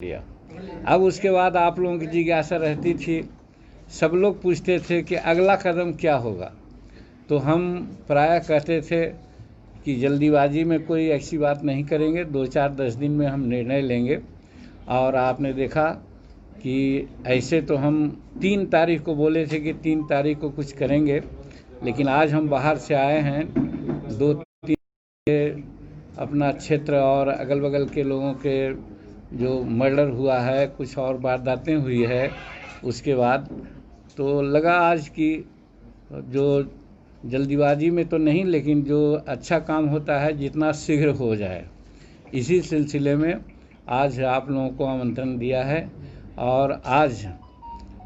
लिया। अब उसके बाद आप लोगों की जिज्ञासा रहती थी, सब लोग पूछते थे कि अगला कदम क्या होगा। तो हम प्रायः कहते थे कि जल्दीबाजी में कोई ऐसी बात नहीं करेंगे, 2-4-10 दिन में हम निर्णय लेंगे। और आपने देखा कि ऐसे तो हम 3 तारीख को बोले थे कि 3 तारीख को कुछ करेंगे, लेकिन आज हम बाहर से आए हैं, 2-3 अपना क्षेत्र और अगल बगल के लोगों के जो मर्डर हुआ है, कुछ और वारदातें हुई है, उसके बाद तो लगा आज की जो जल्दीबाजी में तो नहीं, लेकिन जो अच्छा काम होता है जितना शीघ्र हो जाए, इसी सिलसिले में आज आप लोगों को आमंत्रण दिया है। और आज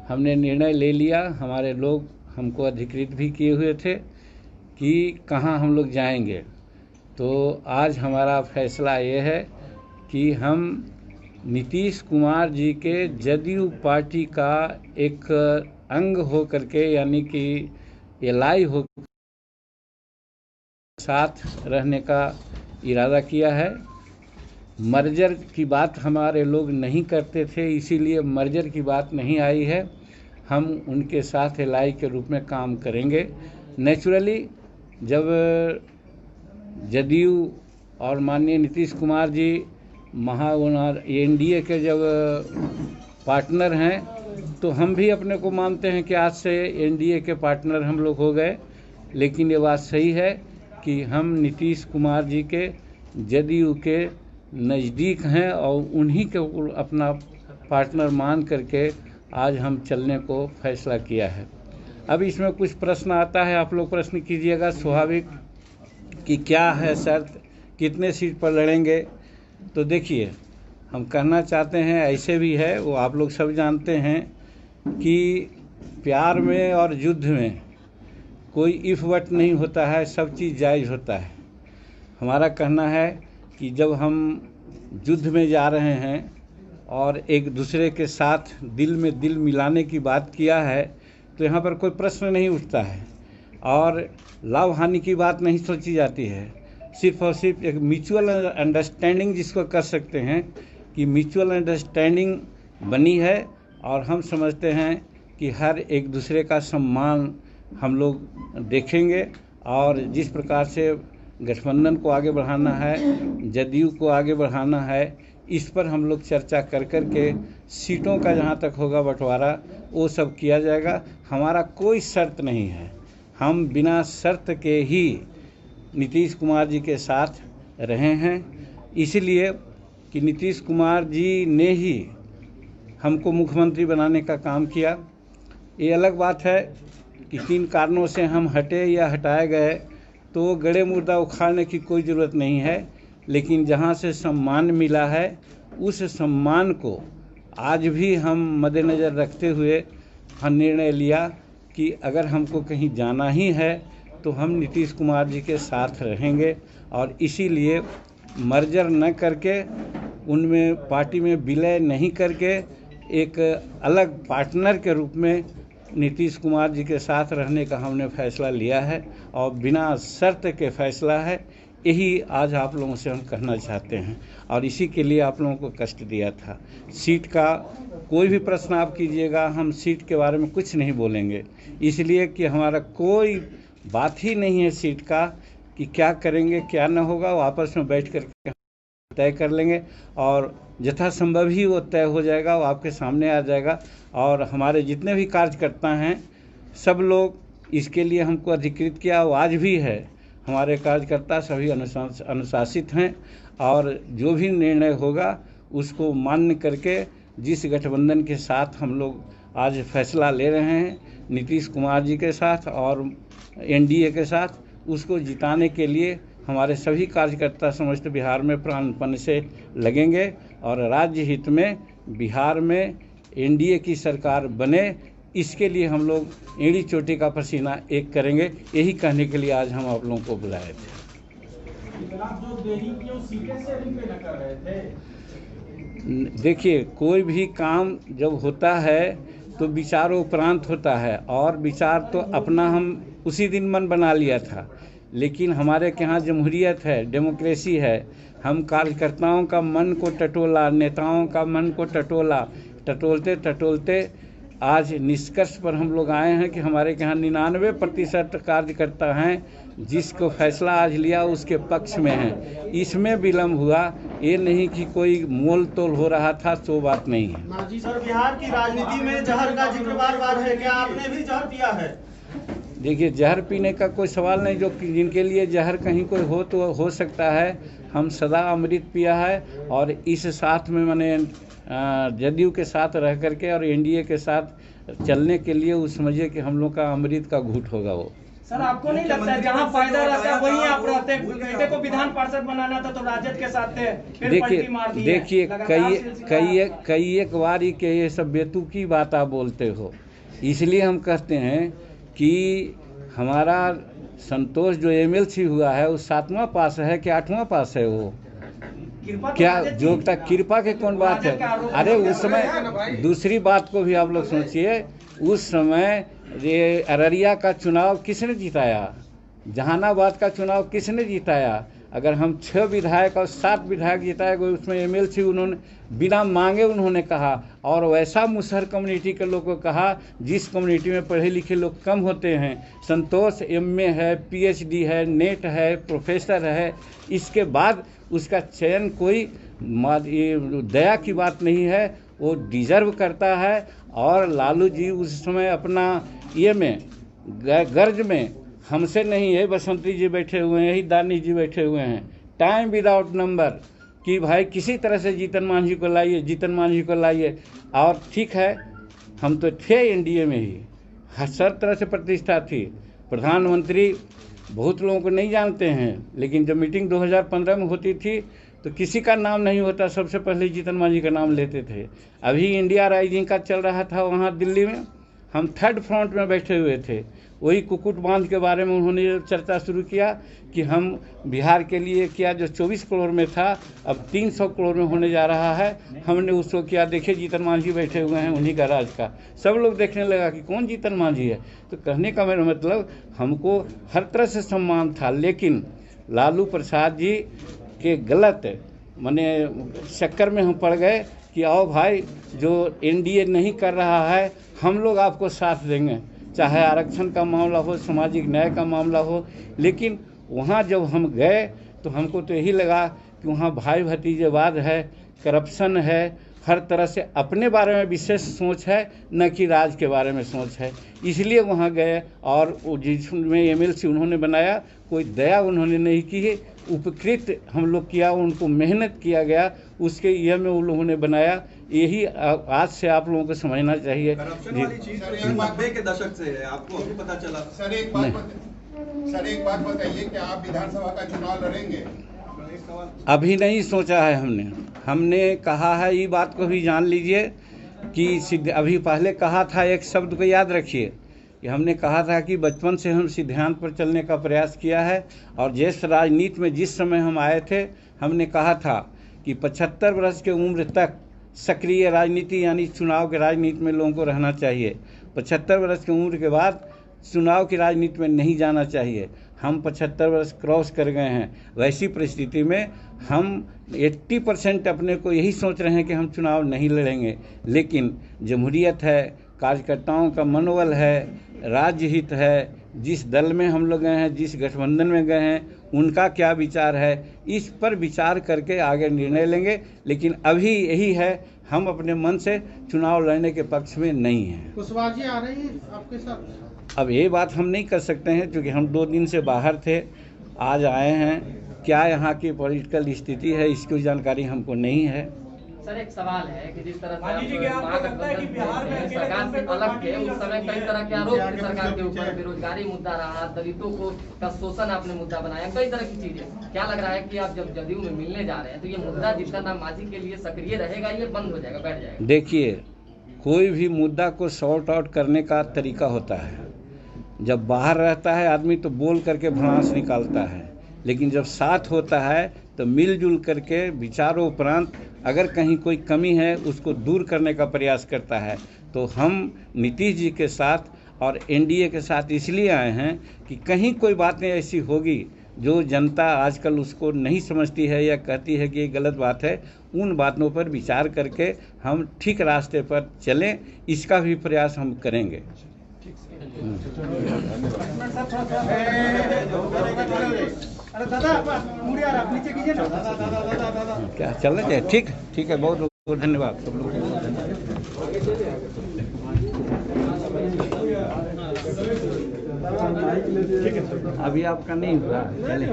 हमने निर्णय ले लिया, हमारे लोग हमको अधिकृत भी किए हुए थे कि कहाँ हम लोग जाएंगे। तो आज हमारा फैसला ये है कि हम नीतीश कुमार जी के जदयू पार्टी का एक अंग हो करके, यानी कि एलाई हो साथ रहने का इरादा किया है। मर्जर की बात हमारे लोग नहीं करते थे, इसीलिए मर्जर की बात नहीं आई है। हम उनके साथ एलाई के रूप में काम करेंगे। नेचुरली जब जदयू और माननीय नीतीश कुमार जी एनडीए के जब पार्टनर हैं, तो हम भी अपने को मानते हैं कि आज से एनडीए के पार्टनर हम लोग हो गए। लेकिन ये बात सही है कि हम नीतीश कुमार जी के जदयू के नज़दीक हैं और उन्हीं के अपना पार्टनर मान करके आज हम चलने को फैसला किया है। अब इसमें कुछ प्रश्न आता है, आप लोग प्रश्न कीजिएगा स्वाभाविक कि क्या है शर्त, कितने सीट पर लड़ेंगे। तो देखिए, हम कहना चाहते हैं ऐसे भी है, वो आप लोग सब जानते हैं कि प्यार में और युद्ध में कोई इफ वट नहीं होता है, सब चीज़ जायज़ होता है। हमारा कहना है कि जब हम युद्ध में जा रहे हैं और एक दूसरे के साथ दिल में दिल मिलाने की बात किया है, तो यहाँ पर कोई प्रश्न नहीं उठता है और लाभ हानि की बात नहीं सोची जाती है। सिर्फ और सिर्फ एक म्यूचुअल अंडरस्टैंडिंग जिसको कर सकते हैं कि म्यूचुअल अंडरस्टैंडिंग बनी है। और हम समझते हैं कि हर एक दूसरे का सम्मान हम लोग देखेंगे और जिस प्रकार से गठबंधन को आगे बढ़ाना है, जदयू को आगे बढ़ाना है, इस पर हम लोग चर्चा कर कर के सीटों का जहाँ तक होगा बंटवारा वो सब किया जाएगा। हमारा कोई शर्त नहीं है, हम बिना शर्त के ही नीतीश कुमार जी के साथ रहे हैं, इसलिए कि नीतीश कुमार जी ने ही हमको मुख्यमंत्री बनाने का काम किया। ये अलग बात है कि किन कारणों से हम हटे या हटाए गए, तो गड़े मुर्दा उखाड़ने की कोई ज़रूरत नहीं है। लेकिन जहाँ से सम्मान मिला है, उस सम्मान को आज भी हम मद्देनज़र रखते हुए हम निर्णय लिया कि अगर हमको कहीं जाना ही है तो हम नीतीश कुमार जी के साथ रहेंगे। और इसीलिए मर्जर न करके, उनमें पार्टी में विलय नहीं करके, एक अलग पार्टनर के रूप में नीतीश कुमार जी के साथ रहने का हमने फैसला लिया है और बिना शर्त के फैसला है। यही आज आप लोगों से हम कहना चाहते हैं और इसी के लिए आप लोगों को कष्ट दिया था। सीट का कोई भी प्रश्न आप कीजिएगा, हम सीट के बारे में कुछ नहीं बोलेंगे, इसलिए कि हमारा कोई बात ही नहीं है सीट का कि क्या करेंगे क्या न होगा। वो आपस में बैठ कर तय कर लेंगे और यथासंभव ही वो तय हो जाएगा, वो आपके सामने आ जाएगा। और हमारे जितने भी कार्यकर्ता हैं, सब लोग इसके लिए हमको अधिकृत किया, वो आज भी है। हमारे कार्यकर्ता सभी अनुशासित हैं और जो भी निर्णय होगा उसको मान्य करके जिस गठबंधन के साथ हम लोग आज फैसला ले रहे हैं, नीतीश कुमार जी के साथ और एनडीए के साथ, उसको जिताने के लिए हमारे सभी कार्यकर्ता समस्त बिहार में प्राणपण से लगेंगे और राज्य हित में बिहार में एनडीए की सरकार बने, इसके लिए हम लोग एड़ी चोटी का पसीना एक करेंगे। यही कहने के लिए आज हम आप लोगों को बुलाए थे। देखिए, कोई भी काम जब होता है तो विचारों उपरांत होता है और विचार तो अपना हम उसी दिन मन बना लिया था। लेकिन हमारे के यहाँ जमहूरियत है, डेमोक्रेसी है, हम कार्यकर्ताओं का मन को टटोला, नेताओं का मन को टटोला, टटोलते टटोलते आज निष्कर्ष पर हम लोग आए हैं कि हमारे यहाँ 99% कार्यकर्ता हैं जिसको फैसला आज लिया उसके पक्ष में है। इसमें विलम्ब हुआ, ये नहीं कि कोई मोल तोल हो रहा था, तो बात नहीं है। सर, बिहार की राजनीति में जहर का जिक्र बार बार है, क्या आपने भी जहर पिया है? देखिए, जहर पीने का कोई सवाल नहीं, जो जिनके लिए जहर कहीं कोई हो तो हो सकता है। हम सदा अमृत पिया है और इस साथ में मैंने जदयू के साथ रह करके और एनडीए के साथ चलने के लिए उस समझिए कि हम लोग का अमृत का घूट होगा वो। सर, आपको नहीं लगता है जहाँ फायदा रहता है वहीं आप रहते हैं? बेटे को विधान पार्षद बनाना था तो राजद के साथ थे, फिर पलटी मार दी है। देखिए कई एक बार ही के ये सब बेतुकी बात आप बोलते हो, इसलिए हम कहते हैं कि हमारा संतोष जो एमएलसी हुआ है वो 7वां पास है कि 8वां पास है? वो क्या योग्यता? कृपा के कौन बात है? अरे उस समय दूसरी बात को भी आप लोग सोचिए, उस समय ये अररिया का चुनाव किसने जिताया? जहानाबाद का चुनाव किसने जिताया? अगर हम 6 विधायक और 7 विधायक जिताए गए, उसमें एमएलसी उन्होंने बिना मांगे उन्होंने कहा, और वैसा मुसहर कम्युनिटी के लोगों को कहा जिस कम्युनिटी में पढ़े लिखे लोग कम होते हैं। संतोष एमए है, पीएचडी है, नेट है, प्रोफेसर है, इसके बाद उसका चयन कोई दया की बात नहीं है, वो डिजर्व करता है। और लालू जी उस समय अपना ये में गर्ज में हमसे नहीं है, बसंती जी बैठे हुए हैं, यही दानी जी बैठे हुए हैं, टाइम विदाउट नंबर कि भाई किसी तरह से जीतन मांझी को लाइए, जीतन मांझी को लाइए। और ठीक है, हम तो थे एनडीए में ही, हर तरह से प्रतिष्ठा थी। प्रधानमंत्री बहुत लोगों को नहीं जानते हैं, लेकिन जब मीटिंग 2015 में होती थी तो किसी का नाम नहीं होता, सबसे पहले जीतन मांझी का नाम लेते थे। अभी इंडिया राइजिंग का चल रहा था वहाँ दिल्ली में, हम 3rd फ्रंट में बैठे हुए थे। वही कुकुट बांध के बारे में उन्होंने चर्चा शुरू किया कि हम बिहार के लिए किया, जो 24 करोड़ में था अब 300 करोड़ में होने जा रहा है। हमने उसको किया, देखिए जीतन मांझी बैठे हुए हैं, उन्हीं का राज का। सब लोग देखने लगा कि कौन जीतन मांझी है। तो कहने का मेरा मतलब, हमको हर तरह से सम्मान था, लेकिन लालू प्रसाद जी के गलत माने चक्कर में हम पड़ गए कि आओ भाई, जो एनडीए नहीं कर रहा है हम लोग आपको साथ देंगे, चाहे आरक्षण का मामला हो, सामाजिक न्याय का मामला हो। लेकिन वहाँ जब हम गए तो हमको तो यही लगा कि वहाँ भाई भतीजेवाद है, करप्शन है, हर तरह से अपने बारे में विशेष सोच है, न कि राज के बारे में सोच है। इसलिए वहाँ गए और जिसमें एमएलसी उन्होंने बनाया, कोई दया उन्होंने नहीं की है, उपकृत हम लोग किया, उनको मेहनत किया गया, उसके ये में उन लोगों ने बनाया। यही आज से आप लोगों को समझना चाहिए। करप्शन वाली चीज 90 के दशक से है, आपको अभी पता चला? सर एक बात बताइए कि आप विधानसभा का चुनाव लड़ेंगे? अभी नहीं सोचा है हमने कहा है, ये बात को भी जान लीजिए कि अभी पहले कहा था, एक शब्द को याद रखिए कि हमने कहा था कि बचपन से हम सिद्धांत पर चलने का प्रयास किया है। और जिस राजनीति में जिस समय हम आए थे, हमने कहा था कि 75 वर्ष की उम्र तक सक्रिय राजनीति यानी चुनाव के राजनीति में लोगों को रहना चाहिए। 75 वर्ष की उम्र के बाद चुनाव की राजनीति में नहीं जाना चाहिए। हम 75 वर्ष क्रॉस कर गए हैं। वैसी परिस्थिति में हम 80% अपने को यही सोच रहे हैं कि हम चुनाव नहीं लड़ेंगे। लेकिन जमहूरियत है, कार्यकर्ताओं का मनोबल है, राज्य हित है, जिस दल में हम लोग गए हैं, जिस गठबंधन में गए हैं, उनका क्या विचार है, इस पर विचार करके आगे निर्णय लेंगे। लेकिन अभी यही है, हम अपने मन से चुनाव लड़ने के पक्ष में नहीं हैं। कुशवाहा आ रही है आपके साथ? अब ये बात हम नहीं कर सकते हैं, क्योंकि हम 2 दिन से बाहर थे, आज आए हैं। क्या यहाँ की पॉलिटिकल स्थिति है इसकी जानकारी हमको नहीं है। सर, एक सवाल है कि जिस तरह मान लीजिए कि आपको लगता है कि बिहार में सरकार से अलग थे, उस समय कई तरह के आरोप थे सरकार के ऊपर, बेरोजगारी मुद्दा रहा, दलितों को का शोषण आपने मुद्दा बनाया, कई तरह की चीजें। क्या लग रहा है कि आप जब जदयू में मिलने जा रहे हैं तो ये मुद्दा जीतन राम मांझी के लिए सक्रिय रहेगा, ये बंद हो जाएगा, बैठ जाएगा? देखिए, कोई भी मुद्दा को सॉर्ट आउट करने का तरीका होता है। जब बाहर रहता है आदमी तो बोल करके भड़ास निकालता है, लेकिन जब साथ होता है तो मिलजुल करके विचारों उपरांत अगर कहीं कोई कमी है उसको दूर करने का प्रयास करता है। तो हम नीतीश जी के साथ और एनडीए के साथ इसलिए आए हैं कि कहीं कोई बातें ऐसी होगी जो जनता आजकल उसको नहीं समझती है या कहती है कि ये गलत बात है, उन बातों पर विचार करके हम ठीक रास्ते पर चलें, इसका भी प्रयास हम करेंगे। अरे दादा मुड़िया आप नीचे कीजिए ना। क्या चलना चाहिए? ठीक है, बहुत बहुत धन्यवाद सब लोग। अभी आपका नहीं हुआ, चले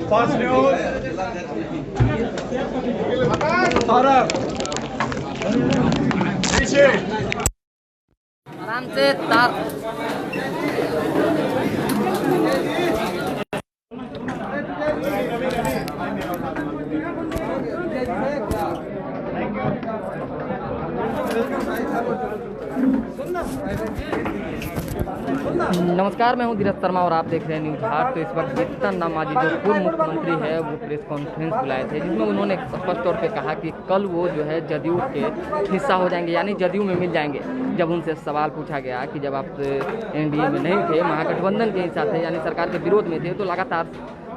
फास्ट न्यूज आराम से तार नमस्कार, मैं हूं धीरज शर्मा और आप देख रहे हैं न्यूज हाट। तो इस वक्त जीतन राम मांझी जो पूर्व मुख्यमंत्री है वो प्रेस कॉन्फ्रेंस बुलाए थे, जिसमें उन्होंने स्पष्ट तौर पे कहा कि कल वो जो है जदयू के हिस्सा हो जाएंगे, यानी जदयू में मिल जाएंगे। जब उनसे सवाल पूछा गया कि जब आप एनडीए में नहीं थे, महागठबंधन के हिस्सा थे, यानी सरकार के विरोध में थे, तो लगातार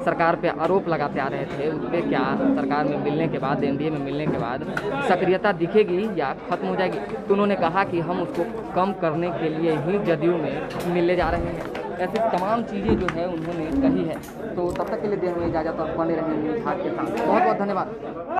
सरकार पे आरोप लगाते आ रहे थे, उस पर क्या सरकार में मिलने के बाद, एनडीए में मिलने के बाद सक्रियता दिखेगी या खत्म हो जाएगी? तो उन्होंने कहा कि हम उसको कम करने के लिए ही जदयू में मिलने जा रहे हैं। ऐसी तमाम चीज़ें जो है उन्होंने कही है। तो तब तक के लिए दें हमें इजाज़त और बने रहें न्यूज हाट के साथ। बहुत बहुत धन्यवाद।